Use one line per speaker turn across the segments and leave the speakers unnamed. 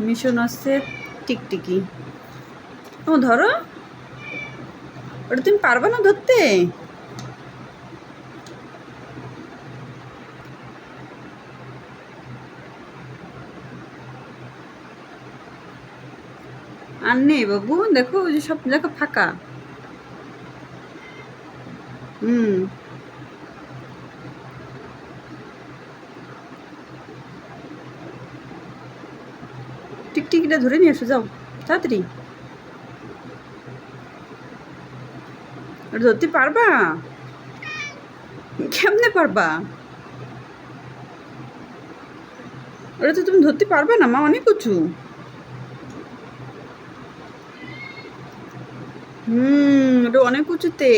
Mission আছে টিকটিকি। ও ধরো, ওটা তুমি পারবে না ধরতে? আর নেই বাবু, দেখো ওই যে সব দেখো ফাঁকা। হুম, টিকটিকিটা ধরে নিয়ে এসো, যাও তাড়াতাড়ি। ওটা ধরতে পারবা? কেমনে পারবা? ওটা তো তুমি ধরতে পারবে না মা, অনেক উঁচু। ওটা অনেক উঁচুতে।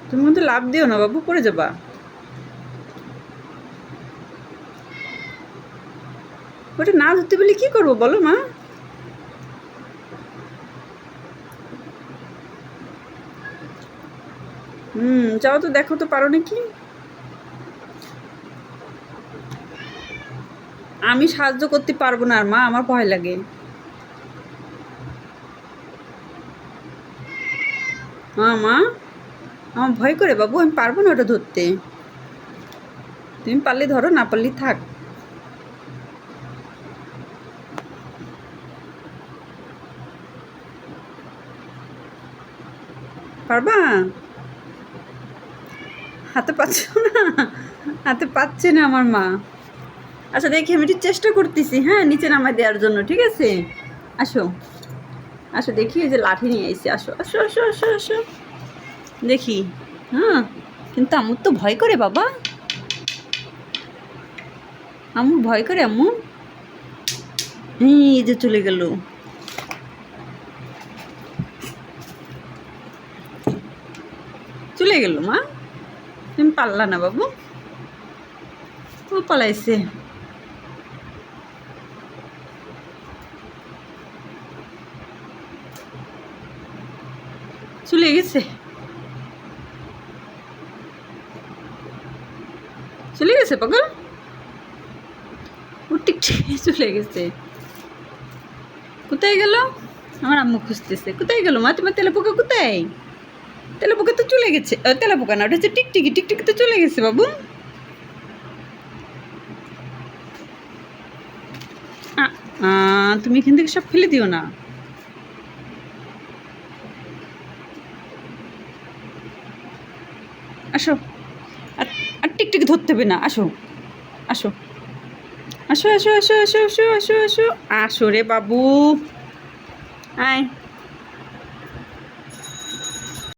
তুমি মধ্যে লাভ দিও না বাবু, পড়ে যাবা। ওটা না ধরতে বলে কি করবো বলো মা? যাও তো, দেখো তো পারো নাকি। আমি সাহায্য করতে পারবো না আর মা, আমার ভয় লাগে। হ্যাঁ মা, আমার ভয় করে বাবু, আমি পারবো না ওটা ধরতে। তুমি পারলে ধরো, না পারলে থাক। পারবা? হাতে পাচ্ছ না? হাতে পাচ্ছে না আমার মা। আচ্ছা দেখি, আমি একটু চেষ্টা করতেছি, হ্যাঁ, নিচে নামায় দেওয়ার জন্য, ঠিক আছে? আসো, আসো দেখি, এই যে লাঠি নিয়ে এসেছি, আসো আসো আসো আসো আসো দেখি। হ্যাঁ, কিন্তু আম্মুর তো ভয় করে বাবা, আম্মুর ভয় করে আম্মু। এই যে চলে গেল, চলে গেল মা। তুমি পারলা না বাবু, ও পালাইছে। চলে গেছে, চলে গেছে পাগল, ও টিকটিকি চলে গেছে। কোথায় গেল? আমার আম্মু খুঁজতেছে, কোথায় গেল মা তোমার তেলাপোকা? কোথায় তেলাপোকা? তো চলে গেছে। তেলাপোকা না, ওটা হচ্ছে টিকটিকি, টিকটিকি তো চলে গেছে বাবু। তুমি এখান থেকে সব ফেলে দিও না। আসো, আর আর টিকটিকি ধরতে হবে না, আসো আসো আসো আসো আসো আসো আসো আসো আসো আসো রে বাবু, আয়।